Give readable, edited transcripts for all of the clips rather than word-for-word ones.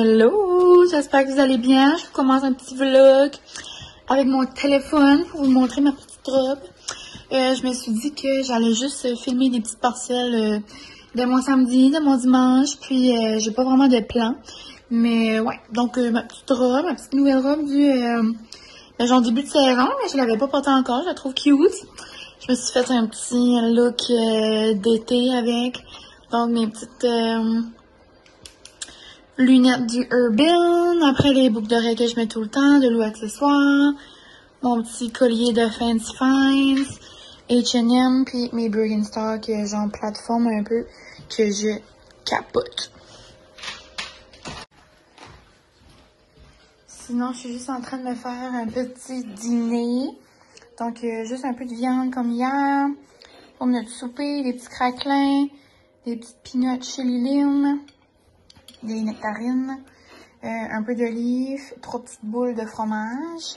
Hello, j'espère que vous allez bien. Je commence un petit vlog avec mon téléphone pour vous montrer ma petite robe. Je me suis dit que j'allais juste filmer des petites parcelles de mon samedi, de mon dimanche, puis j'ai pas vraiment de plan. Mais ouais, donc ma petite robe, ma petite nouvelle robe du genre début de saison, mais je l'avais pas portée encore, je la trouve cute. Je me suis fait un petit look d'été avec, donc mes petites lunettes du Urban, après les boucles d'oreilles que je mets tout le temps, de l'eau accessoire, mon petit collier de Fancy Finds, H&M, puis mes Birkenstock, genre plateforme un peu, que je capote. Sinon, je suis juste en train de me faire un petit dîner. Donc, juste un peu de viande comme hier, pour notre souper, des petits craquelins, des petites peanuts chili lime, des nectarines, un peu d'olive, 3 petites boules de fromage.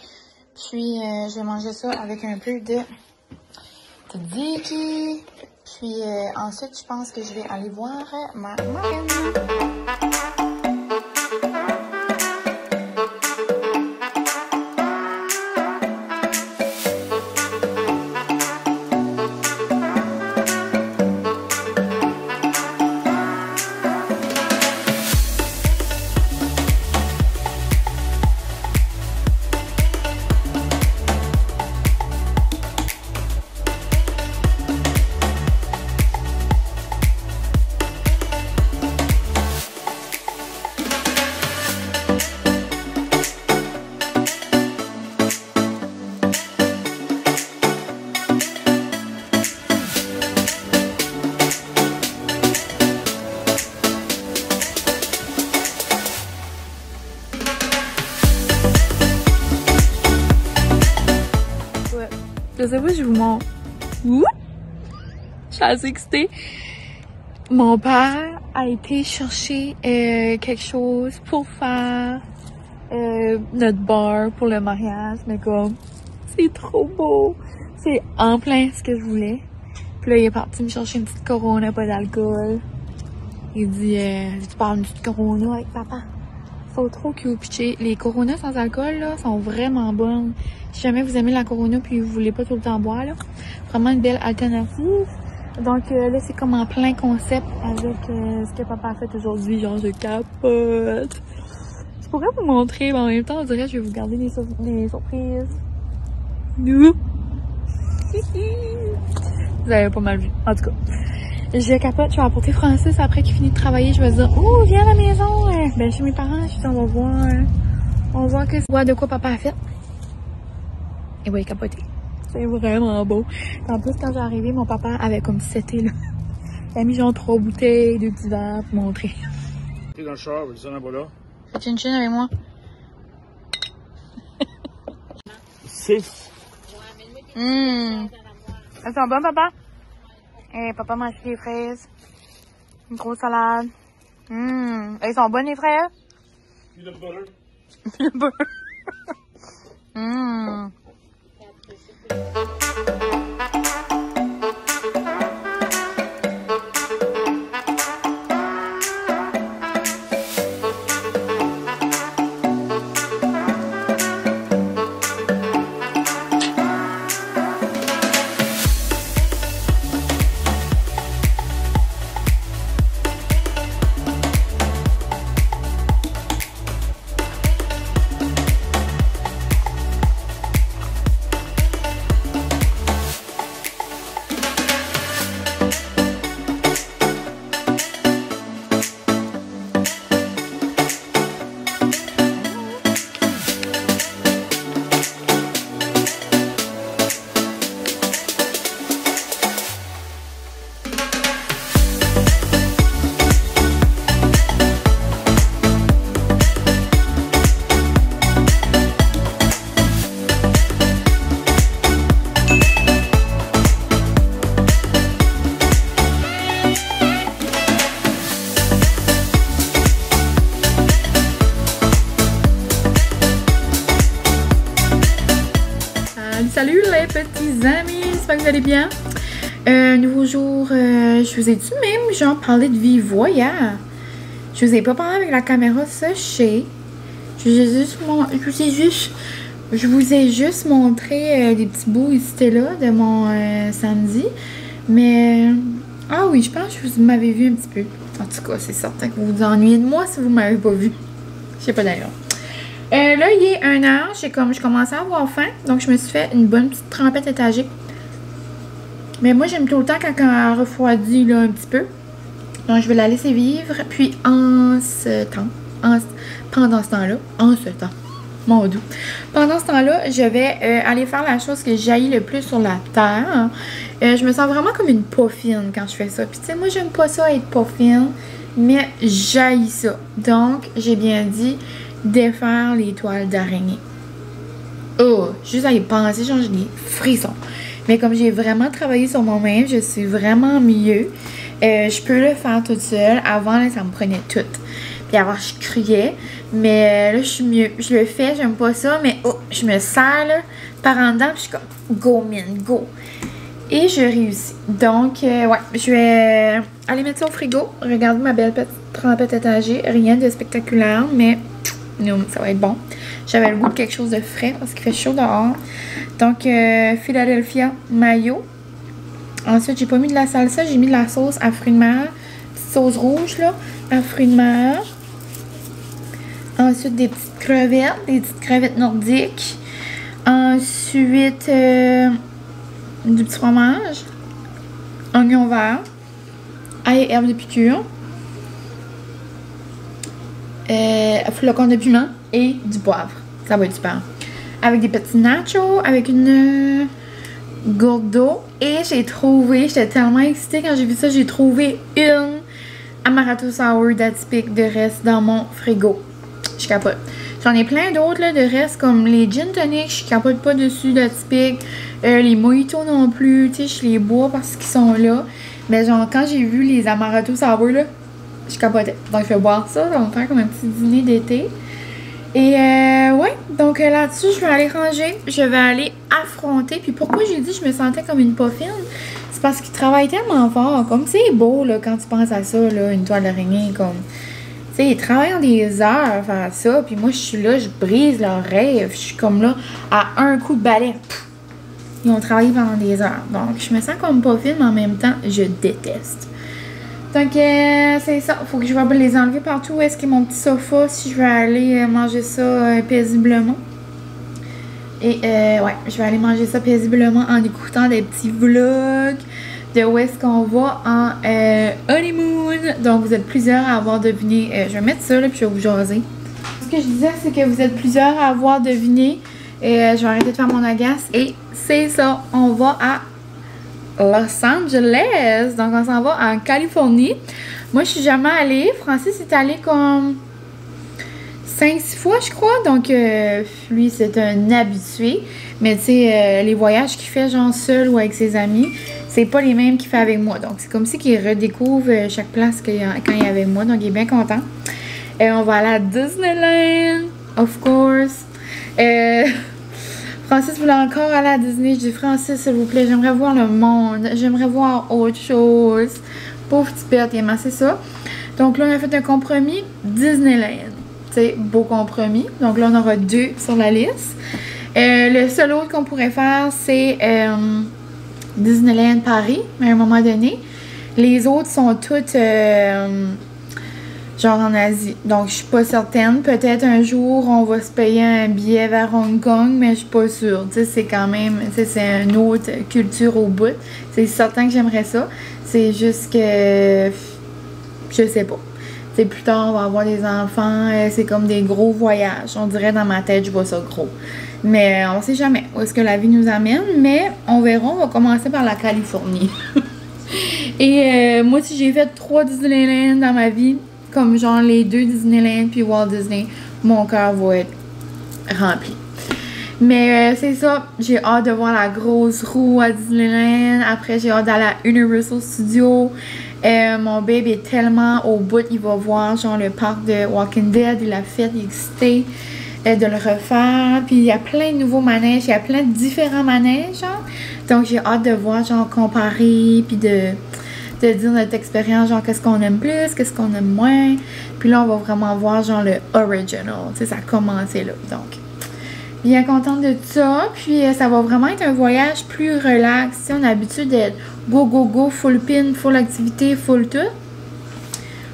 Puis, je vais manger ça avec un peu de tzatziki. Puis, ensuite, je pense que je vais aller voir ma marraine. Je sais pas si je vous montre. Ouh! Je suis assez excitée. Mon père a été chercher quelque chose pour faire notre bar pour le mariage. Mais comme, c'est trop beau. C'est en plein ce que je voulais. Puis là, il est parti me chercher une petite Corona, pas d'alcool. Il dit, tu parles d'une petite Corona avec papa? Faut trop cute. Puis les Coronas sans alcool, là, sont vraiment bonnes. Si jamais vous aimez la Corona puis vous voulez pas tout le temps boire, là, vraiment une belle alternative. Donc là, c'est comme en plein concept avec ce que papa a fait aujourd'hui. Genre, je capote. Je pourrais vous montrer, mais en même temps, on dirait que je vais vous garder des surprises. Nous. Vous avez pas mal vu. En tout cas, je capote. Je vais apporter Francis après qu'il finit de travailler. Je vais dire, oh, viens à la maison. Ben, chez mes parents, je suis, on va voir. On va voir de quoi papa a fait. Et ouais, capoté. C'est vraiment beau. En plus, quand j'ai arrivé, mon papa avait comme seté, là. Il a mis genre 3 bouteilles, 2 petits verres pour montrer. T'es dans le char, vous en là. Fais une chine avec moi. 6. Elles sont bonnes, papa? Et papa mange des fraises. Une grosse salade. Elles sont bonnes, les fraises? Le butter. Le beurre. Salut les petits amis, j'espère que vous allez bien. Nouveau jour, je vous ai dit même genre parler de vive voix hier. Je vous ai pas parlé avec la caméra, ça, je sais. Je vous ai juste montré des petits bouts ici et là de mon samedi. Mais, ah oui, je pense que vous m'avez vu un petit peu. En tout cas, c'est certain que vous vous ennuyez de moi si vous m'avez pas vu. Je sais pas d'ailleurs. Là, il est 1h. Je commençais à avoir faim. Donc, je me suis fait une bonne petite trempette étagée. Mais moi, j'aime tout le temps quand elle refroidit là, un petit peu. Donc, je vais la laisser vivre. Puis, pendant ce temps-là, mon doux. Pendant ce temps-là, je vais aller faire la chose que j'haïs le plus sur la terre. Je me sens vraiment comme une poffine quand je fais ça. Puis, tu sais, moi, j'aime pas ça être poffine, mais j'haïs ça. Donc, j'ai bien dit défaire les toiles d'araignée. Oh, juste à y penser, genre, j'ai des frissons. Mais comme j'ai vraiment travaillé sur moi-même, je suis vraiment mieux. Je peux le faire toute seule. Avant, là, ça me prenait tout. Puis avant, je criais. Mais là, je suis mieux. Je le fais, j'aime pas ça. Mais oh, je me sers là, par en dedans. Puis je suis comme, go, man, go. Et je réussis. Donc, ouais, je vais aller mettre ça au frigo. Regardez ma belle petite trempette étagée. Rien de spectaculaire, mais non, ça va être bon. J'avais le goût de quelque chose de frais parce qu'il fait chaud dehors. Donc, Philadelphia mayo. Ensuite, j'ai pas mis de la salsa, j'ai mis de la sauce à fruits de mer. Petite sauce rouge, là, à fruits de mer. Ensuite, des petites crevettes nordiques. Ensuite, du petit fromage. Oignon vert. Ail et herbes de piqûre. Flocons de piment et du poivre. Ça va être super. Avec des petits nachos, avec une gourde d'eau. Et j'ai trouvé, j'étais tellement excitée quand j'ai vu ça, j'ai trouvé une Amaretto Sour d'Atypique de reste dans mon frigo. Je capote. J'en ai plein d'autres là, de reste comme les gin tonic, je capote pas dessus d'Atypique. Les mojitos non plus, tu sais, je les bois parce qu'ils sont là. Mais genre, quand j'ai vu les Amaretto Sour là, je capotais. Donc, je vais boire ça, ça va me faire comme un petit dîner d'été. Et ouais, donc là-dessus, je vais aller ranger, je vais aller affronter. Puis pourquoi j'ai dit que je me sentais comme une poffine? C'est parce qu'ils travaillent tellement fort. Comme c'est beau là, quand tu penses à ça, là, une toile d'araignée, comme... Tu sais, ils travaillent des heures à faire ça. Puis moi, je suis là, je brise leur rêve. Je suis comme là, à un coup de balai. Pff, ils ont travaillé pendant des heures. Donc, je me sens comme poffine, mais en même temps, je déteste. Donc, c'est ça. Faut que je vais les enlever partout. Où est-ce qu'il y a mon petit sofa si je vais aller manger ça paisiblement? Et, ouais, je vais aller manger ça paisiblement en écoutant des petits vlogs de où est-ce qu'on va en honeymoon. Donc, vous êtes plusieurs à avoir deviné. Je vais mettre ça, là, puis je vais vous jaser. Ce que je disais, c'est que vous êtes plusieurs à avoir deviné. Et je vais arrêter de faire mon agace. Et c'est ça. On va à Los Angeles. Donc, on s'en va en Californie. Moi, je suis jamais allée. Francis est allé comme 5-6 fois, je crois. Donc, lui, c'est un habitué. Mais, tu sais, les voyages qu'il fait, genre, seul ou avec ses amis, c'est pas les mêmes qu'il fait avec moi. Donc, c'est comme si qu'il redécouvre chaque place quand il est avec moi. Donc, il est bien content. On va aller à Disneyland, of course. Francis voulait encore aller à Disney. Je dis, Francis, s'il vous plaît, j'aimerais voir le monde. J'aimerais voir autre chose. Pauvre petit père, c'est ça. Donc là, on a fait un compromis. Disneyland. Tu sais, beau compromis. Donc là, on aura 2 sur la liste. Le seul autre qu'on pourrait faire, c'est Disneyland Paris, à un moment donné. Les autres sont toutes... genre en Asie. Donc, je suis pas certaine. Peut-être un jour, on va se payer un billet vers Hong Kong, mais je suis pas sûre. Tu sais, c'est quand même... Tu sais, c'est une autre culture au bout. C'est certain que j'aimerais ça. C'est juste que... Je sais pas. Tu sais, plus tard, on va avoir des enfants. C'est comme des gros voyages. On dirait dans ma tête, je vois ça gros. Mais on sait jamais où est-ce que la vie nous amène. Mais on verra. On va commencer par la Californie. Et moi, si j'ai fait 3 Disneyland dans ma vie... Comme genre les 2 Disneyland puis Walt Disney, mon cœur va être rempli. Mais c'est ça, j'ai hâte de voir la grosse roue à Disneyland. Après, j'ai hâte d'aller à Universal Studios. Mon baby est tellement au bout, il va voir genre le parc de Walking Dead. Il a fait, il est excité de le refaire. Puis il y a plein de nouveaux manèges, il y a plein de différents manèges. Genre. Donc j'ai hâte de voir, genre comparer, puis de... de dire notre expérience, genre qu'est-ce qu'on aime plus, qu'est-ce qu'on aime moins. Puis là, on va vraiment voir genre le original. Tu sais, ça a commencé là. Donc, bien contente de ça. Puis ça va vraiment être un voyage plus relax. Tu sais, on a l'habitude d'être go, go, go, full pin, full activité, full tout.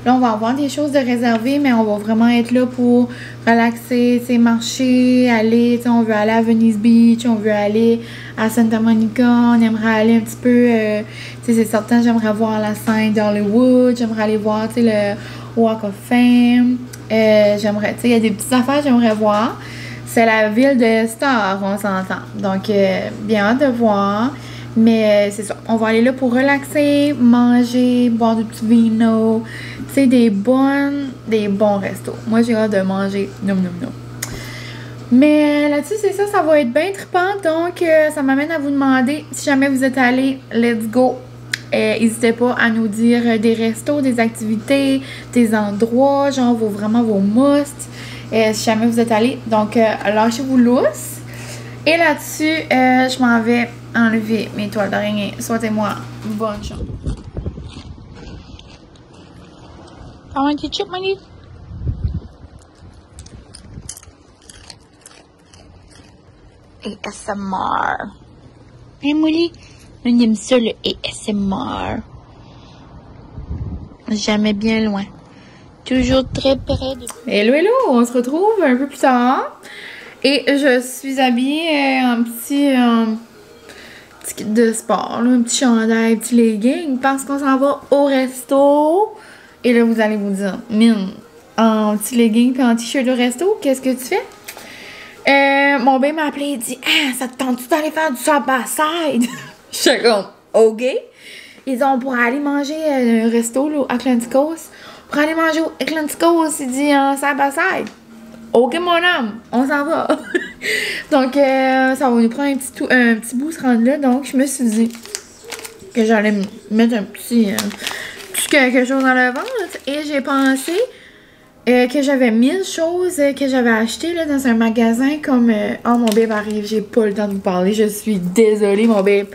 Là, on va avoir des choses de réserver, mais on va vraiment être là pour relaxer, tu sais, marcher, aller, tu sais, on veut aller à Venice Beach, on veut aller à Santa Monica, on aimerait aller un petit peu, tu sais, c'est certain, j'aimerais voir la scène d'Hollywood, j'aimerais aller voir, tu sais, le Walk of Fame, j'aimerais, tu sais, il y a des petites affaires que j'aimerais voir. C'est la ville de Star, on s'entend. Donc, bien hâte de voir. Mais c'est ça, on va aller là pour relaxer, manger, boire du petit vino. C'est des bons restos. Moi, j'ai hâte de manger. Non. Mais là-dessus, c'est ça, ça va être bien trippant. Donc, ça m'amène à vous demander, si jamais vous êtes allés, let's go. N'hésitez pas à nous dire des restos, des activités, des endroits, genre vraiment vos musts. Si jamais vous êtes allés. Donc, lâchez-vous lousse. Et là-dessus, je m'en vais enlever mes toiles d'araignée. Souhaitez-moi bonne chance. I want to chip my knee. ASMR. Hein, Molly? On aime ça, le ASMR. Jamais bien loin. Toujours très près de... Hello, on se retrouve un peu plus tard. Et je suis habillée en petit kit de sport, là, un petit chandail, un petit legging, parce qu'on s'en va au resto. Et là, vous allez vous dire, mine, en petit legging puis en t-shirt au resto, qu'est-ce que tu fais? Mon bain m'a appelé et dit, ah, ça te tente-tu d'aller faire du side-by-side? J'étais comme, ok. Ils dit, on pourrait aller manger un resto là, à Atlantic Coast. Pour aller manger au Atlantic Coast, il dit, en side-by-side. Ok, mon âme, on s'en va. Donc, ça va nous prendre un petit bout se rendre là. Donc, je me suis dit que j'allais mettre un petit quelque chose dans le ventre. Et j'ai pensé que j'avais 1000 choses que j'avais achetées là, dans un magasin comme... oh, mon babe arrive, j'ai pas le temps de vous parler. Je suis désolée, mon babe.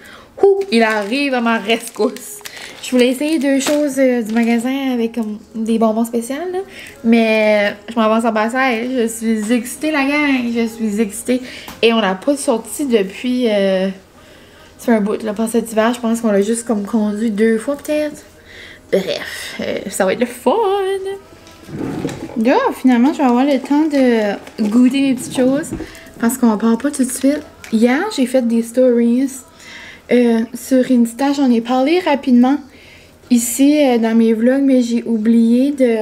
Il arrive à ma rescousse. Je voulais essayer 2 choses du magasin avec comme des bonbons spéciaux, là. Mais je m'avance en passant. Je suis excitée, la gang. Je suis excitée. Et on n'a pas sorti depuis... ça fait un bout, là, pas cet hiver. Je pense qu'on l'a juste comme conduit 2 fois, peut-être. Bref, ça va être le fun. Là, finalement, je vais avoir le temps de goûter mes petites choses. Parce qu'on part pas tout de suite. Hier, j'ai fait des stories sur Insta. J'en ai parlé rapidement ici dans mes vlogs, mais j'ai oublié de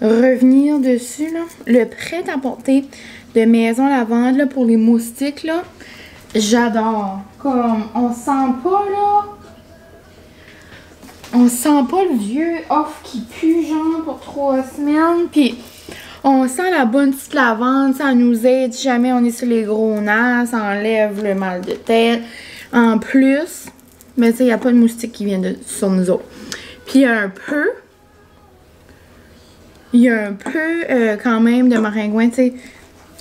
revenir dessus, là. Le prêt-à-porter de Maison Lavande là, pour les moustiques, là, j'adore. Comme, on sent pas, là, on sent pas le vieux off qui pue, genre, pour 3 semaines, puis on sent la bonne petite lavande, ça nous aide si jamais on est sur les gros nerfs, ça enlève le mal de tête. En plus, mais tu sais, il n'y a pas de moustiques qui viennent sur nous autres. Puis il y a un peu quand même de maringouin, tu sais.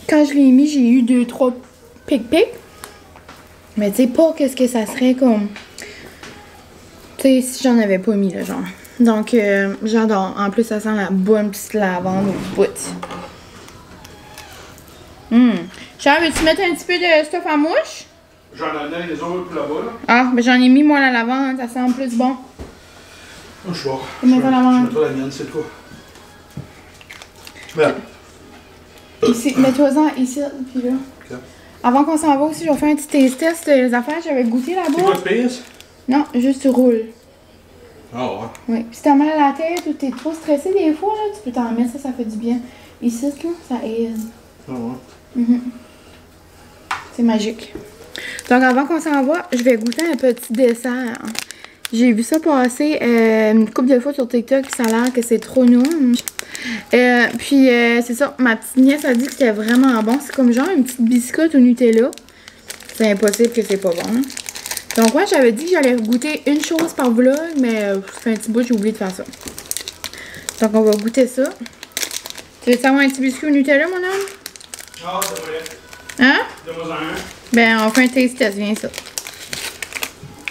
Quand je l'ai mis, j'ai eu 2-3 pic-pic. Mais tu sais, pas qu'est-ce que ça serait comme... Tu sais, si j'en avais pas mis, là, genre. Donc, j'adore. En plus, ça sent la bonne petite lavande au bout. Charles, veux-tu mettre un petit peu de stuff à mouche? J'en ai les autres là-bas, là. Ah, ben j'en ai mis, moi, la lavande. Ça sent plus bon. Oh, je vois. Je mets la lavande. Je mets la mienne, c'est toi. Voilà. Ici, mets-toi-en ici, puis là. Okay. Avant qu'on s'en va aussi, je vais faire un petit taste test des affaires. J'avais goûté là-bas. C'est quoi, tu pèses? Non, juste tu roules. Ah ouais. Oui. Puis si t'as mal à la tête ou t'es trop stressé des fois, là, tu peux t'en mettre, ça fait du bien. Ici, là, ça aide. Ah ouais. C'est magique. Donc avant qu'on s'en va, je vais goûter un petit dessert. J'ai vu ça passer une couple de fois sur TikTok, ça a l'air que c'est trop nouveau. Puis c'est ça, ma petite nièce a dit que c'était vraiment bon. C'est comme genre une petite biscotte au Nutella. C'est impossible que c'est pas bon. Donc ouais, j'avais dit que j'allais goûter une chose par vlog, mais ça fait un petit bout, j'ai oublié de faire ça. Donc on va goûter ça. Tu veux savoir un petit biscuit au Nutella, mon homme? Ah, c'est vrai. Hein? Donne-moi un. Ben, on fait un taste test, viens ça.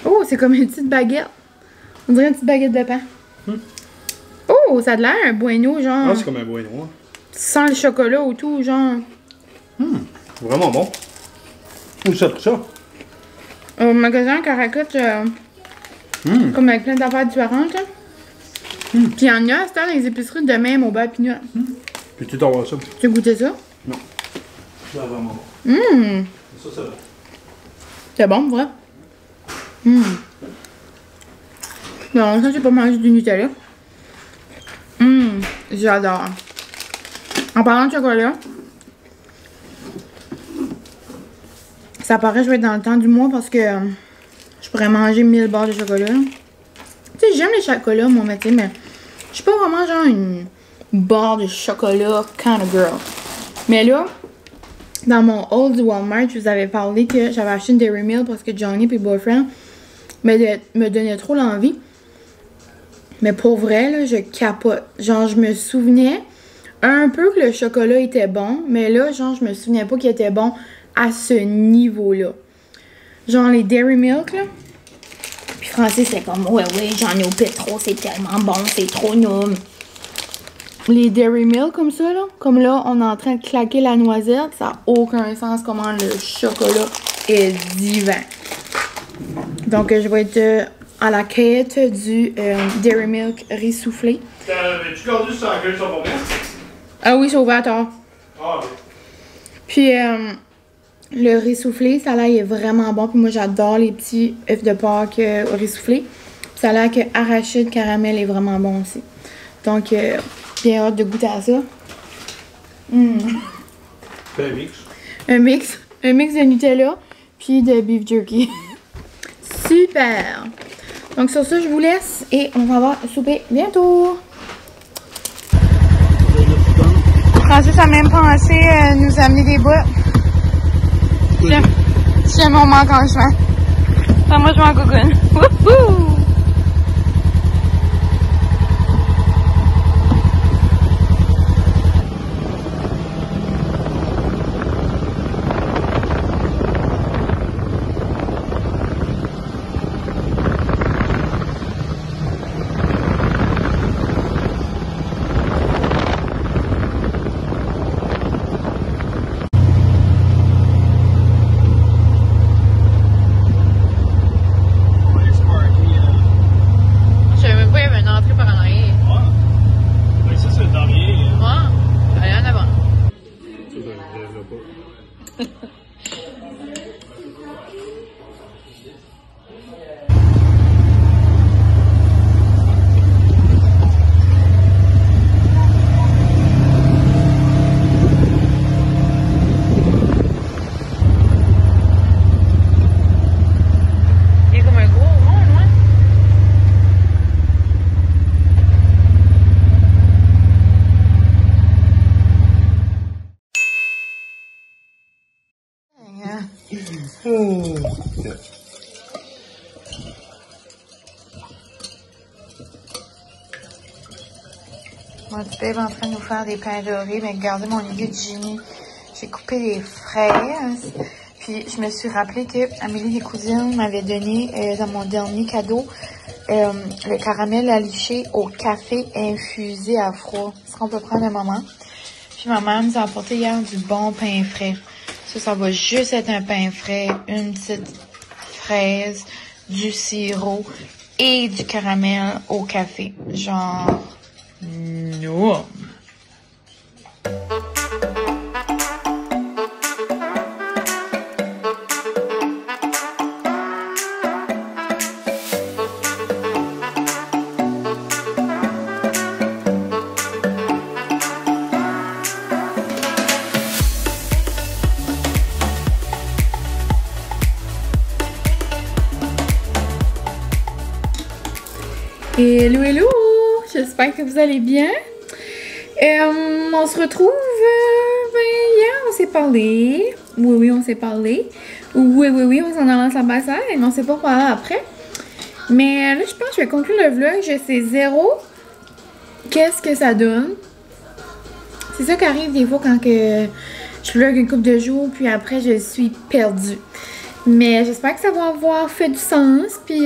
Oh, c'est comme une petite baguette. On dirait une petite baguette de pain. Oh, ça a l'air un bueno, genre. Ah, c'est comme un bueno. Hein. Sans le chocolat ou tout, genre. Vraiment bon. Où ça, tout ça? Au magasin Caracut, comme avec plein d'affaires différentes. Puis il y en a, c'est dans les épiceries de même au bas Pinot. Puis tu t'en vois ça? Tu as goûté ça? Non. C'est vraiment bon. Ça, ça va. C'est bon, vrai? Non, ça, j'ai pas mangé du Nutella. J'adore. En parlant de chocolat, ça paraît que je vais être dans le temps du mois parce que je pourrais manger 1000 barres de chocolat. Tu sais, j'aime les chocolats, moi, mais tu sais, mais je suis pas vraiment genre une barre de chocolat kind of girl. Mais là, dans mon haul du Walmart, je vous avais parlé que j'avais acheté une Dairy Milk parce que Johnny et Boyfriend me donnaient trop l'envie. Mais pour vrai, là, je capote. Genre, je me souvenais un peu que le chocolat était bon, mais là, genre, je me souvenais pas qu'il était bon à ce niveau-là. Genre, les Dairy Milk, là. Puis Francis, c'est comme, ouais, j'en ai au pétro, c'est tellement bon, c'est trop noum. Les Dairy Milk comme ça, là, comme là, on est en train de claquer la noisette, ça n'a aucun sens comment le chocolat est divin. Donc, je vais être à la quête du Dairy Milk riz soufflé. T'avais-tu gardé sur la gueule sur mon mère? Ah oui, c'est ouvert tard. Ah oui. Puis, le riz soufflé, ça là, il est vraiment bon. Puis moi, j'adore les petits œufs de Pâques au riz soufflé. Puis ça a l'air que arachide caramel est vraiment bon aussi. Donc, bien hâte de goûter à ça. Fais un mix. Un mix de Nutella, puis de beef jerky. Super! Donc, sur ça, je vous laisse et on va avoir souper bientôt. Francis a même pensé nous amener des boîtes. Si jamais on manque en chemin. Enfin, moi, je m'en cocoon. Wouhou! Mon petit bébé est en train de nous faire des pains dorés, mais regardez mon aiguille de génie. J'ai coupé des fraises. Puis je me suis rappelé que Amélie Descousines m'avait donné dans mon dernier cadeau le caramel à licher au café infusé à froid. Est-ce qu'on peut prendre un moment? Puis ma mère nous a apporté hier du bon pain frais. Ça va juste être un pain frais, une petite fraise, du sirop et du caramel au café. Genre, non. Hello, hello! J'espère que vous allez bien. On se retrouve... hier, on s'est parlé. Oui, on s'est parlé. Oui, on s'en avance l'ambassade, mais on s'est pas parlé après. Mais là, je pense que je vais conclure le vlog. Je sais zéro qu'est-ce que ça donne. C'est ça qui arrive des fois quand que je vlog une couple de jours, puis après, je suis perdue. Mais j'espère que ça va avoir fait du sens. Puis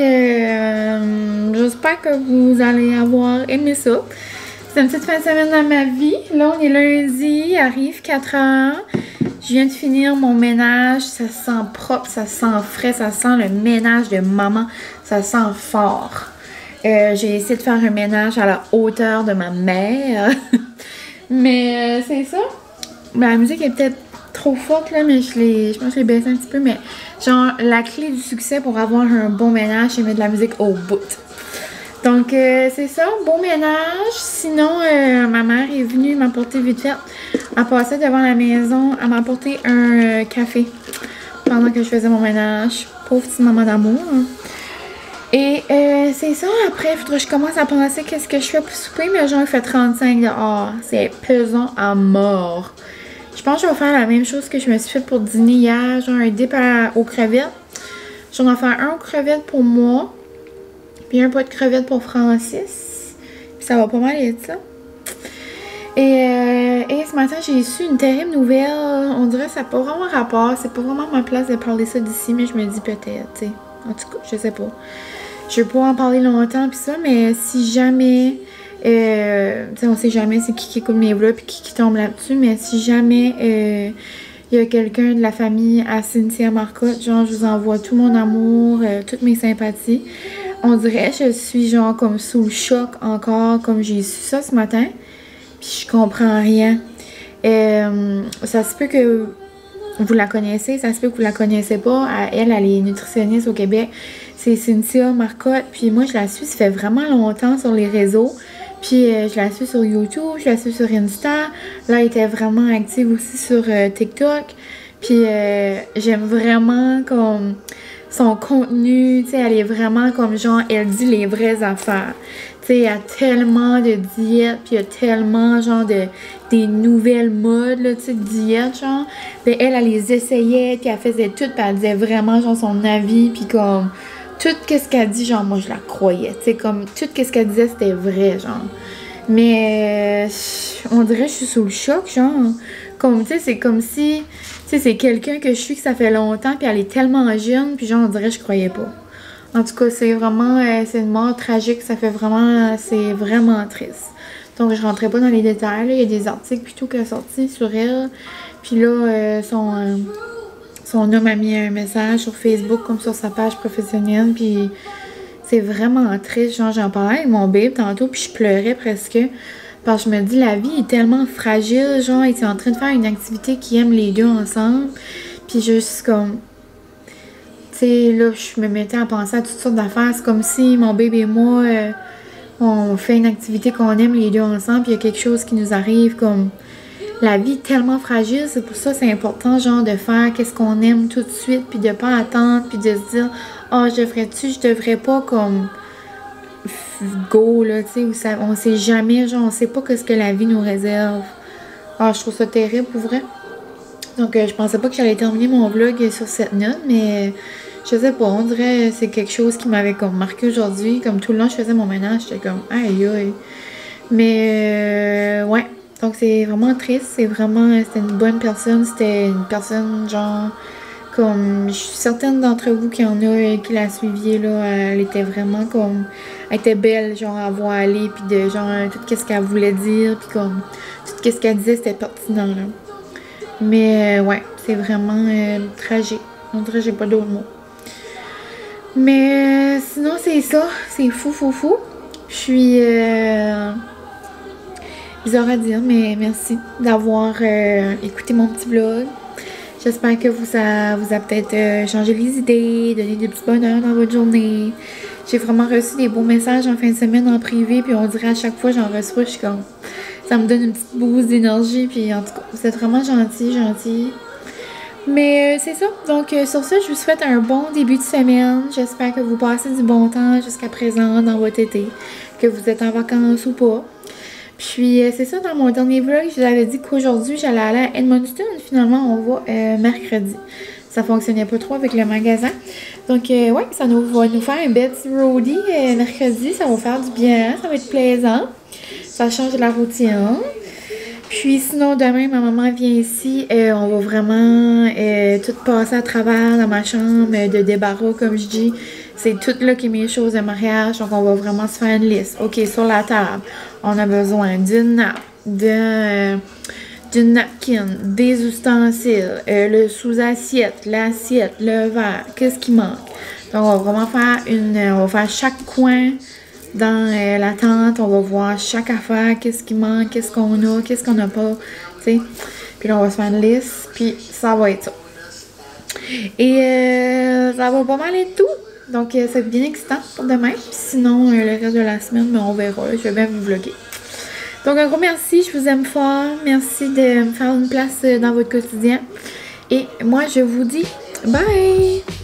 j'espère que vous allez avoir aimé ça. C'est une petite fin de semaine dans ma vie. Là, on est lundi, il arrive 4 heures. Je viens de finir mon ménage. Ça sent propre, ça sent frais, ça sent le ménage de maman. Ça sent fort. J'ai essayé de faire un ménage à la hauteur de ma mère. Mais c'est ça. La musique est peut-être trop forte là, mais je pense que je l'ai baissé un petit peu. Mais genre, la clé du succès pour avoir un bon ménage, c'est mettre de la musique au bout. Donc, c'est ça, bon ménage. Sinon, ma mère est venue m'apporter vite fait. Elle passait devant la maison, elle m'a apporté un café pendant que je faisais mon ménage. Pauvre petite maman d'amour. Hein. Et c'est ça, après, il faudrait que je commence à penser qu'est-ce que je fais pour souper. Mais genre, il fait 35 dehors. C'est pesant à mort. Je pense que je vais faire la même chose que je me suis fait pour dîner hier. Genre, un dip aux crevettes. Je vais en faire un aux crevettes pour moi. Puis un pot de crevettes pour Francis. Puis ça va pas mal être ça. Et ce matin, j'ai su une terrible nouvelle. On dirait que ça n'a pas vraiment rapport. C'est pas vraiment ma place de parler ça d'ici, mais je me dis peut-être, tu sais. En tout cas, je sais pas. Je vais pas en parler longtemps puis ça, mais si jamais... tu sais, on sait jamais c'est qui écoute mes vlogs puis qui tombe là-dessus, mais si jamais... il y a quelqu'un de la famille à Cynthia Marcotte, genre, je vous envoie tout mon amour, toutes mes sympathies. On dirait que je suis genre comme sous le choc encore, comme j'ai su ça ce matin. Puis je comprends rien. Ça se peut que vous la connaissez, ça se peut que vous la connaissez pas. Elle est nutritionniste au Québec. C'est Cynthia Marcotte. Puis moi, je la suis, ça fait vraiment longtemps sur les réseaux. Puis je la suis sur YouTube, je la suis sur Insta. Là, elle était vraiment active aussi sur TikTok. Puis j'aime vraiment comme... son contenu, tu sais, elle est vraiment comme genre, elle dit les vraies affaires. Tu sais, il y a tellement de diètes, puis il y a tellement genre des nouvelles modes, là, tu sais, de diètes, genre. Puis elle les essayait, puis elle faisait tout, puis elle disait vraiment genre son avis, puis comme, tout ce qu'elle dit, genre, moi je la croyais. Tu sais, comme, tout ce qu'elle disait, c'était vrai, genre. Mais on dirait que je suis sous le choc, genre. Comme, tu sais, c'est comme si... Tu sais, c'est quelqu'un que je suis que ça fait longtemps, puis elle est tellement jeune, puis genre, on dirait que je croyais pas. En tout cas, c'est vraiment... c'est une mort tragique, ça fait vraiment... c'est vraiment triste. Donc, je rentrais pas dans les détails, là. Il y a des articles plutôt qui sont sortis sur elle. Puis là, son homme a mis un message sur Facebook, comme sur sa page professionnelle, puis c'est vraiment triste. Genre, j'en parlais avec mon bébé tantôt, puis je pleurais presque. Parce que je me dis, la vie est tellement fragile, genre, ils sont en train de faire une activité qu'ils aiment les deux ensemble. Puis juste comme, tu sais, là, je me mettais à penser à toutes sortes d'affaires. C'est comme si mon bébé et moi, on fait une activité qu'on aime les deux ensemble, puis il y a quelque chose qui nous arrive, comme, la vie est tellement fragile, c'est pour ça que c'est important, genre, de faire qu'est-ce qu'on aime tout de suite, puis de pas attendre, puis de se dire, ah, je devrais pas, comme... go, là, tu sais, on sait jamais, genre, on sait pas ce que la vie nous réserve. Ah, je trouve ça terrible, pour vrai. Donc, je pensais pas que j'allais terminer mon vlog sur cette note, mais je sais pas, on dirait c'est quelque chose qui m'avait comme marqué aujourd'hui. Comme tout le long, je faisais mon ménage, j'étais comme, aïe, aïe. Mais, ouais, donc c'est vraiment triste, c'était une bonne personne, c'était une personne, genre... Comme, je suis certaine d'entre vous qui en a qui la suiviez, là, elle était vraiment comme... Elle était belle, genre, à voir aller, puis de, genre, tout ce qu'elle voulait dire, puis comme, tout ce qu'elle disait, c'était pertinent, là. Mais, ouais, c'est vraiment tragique. On dirait que j'ai pas d'autres mots. Mais, sinon, c'est ça. C'est fou. Je suis... bizarre à dire, mais merci d'avoir écouté mon petit vlog. J'espère que ça vous a peut-être changé les idées, donné des petits bonheurs dans votre journée. J'ai vraiment reçu des beaux messages en fin de semaine en privé, puis on dirait à chaque fois que j'en reçois, je suis comme... Ça me donne une petite boost d'énergie, puis en tout cas, vous êtes vraiment gentil. Mais c'est ça. Donc sur ça, je vous souhaite un bon début de semaine. J'espère que vous passez du bon temps jusqu'à présent dans votre été, que vous êtes en vacances ou pas. Puis c'est ça, dans mon dernier vlog, je vous avais dit qu'aujourd'hui, j'allais aller à Edmundston. Finalement, on va mercredi. Ça fonctionnait pas trop avec le magasin. Donc, ouais, ça va nous faire un petit roadie mercredi. Ça va faire du bien, ça va être plaisant. Ça change de la routine. Puis sinon, demain, ma maman vient ici. On va vraiment tout passer à travers dans ma chambre de débarras, comme je dis. C'est tout là qui est mes choses de mariage. Donc, on va vraiment se faire une liste. OK, sur la table, on a besoin d'une nappe, d'une napkin, des ustensiles, le sous-assiette, l'assiette, le verre. Qu'est-ce qui manque? Donc, on va vraiment faire on va faire chaque coin dans la tente, on va voir chaque affaire, qu'est-ce qui manque, qu'est-ce qu'on a, qu'est-ce qu'on n'a pas, tu sais. Puis là, on va se faire une liste, puis ça va être ça. Et ça va pas mal être tout. Donc, c'est bien excitant pour demain. Puis sinon, le reste de la semaine, on verra. Je vais bien vous vlogger. Donc, un gros merci. Je vous aime fort. Merci de me faire une place dans votre quotidien. Et moi, je vous dis bye!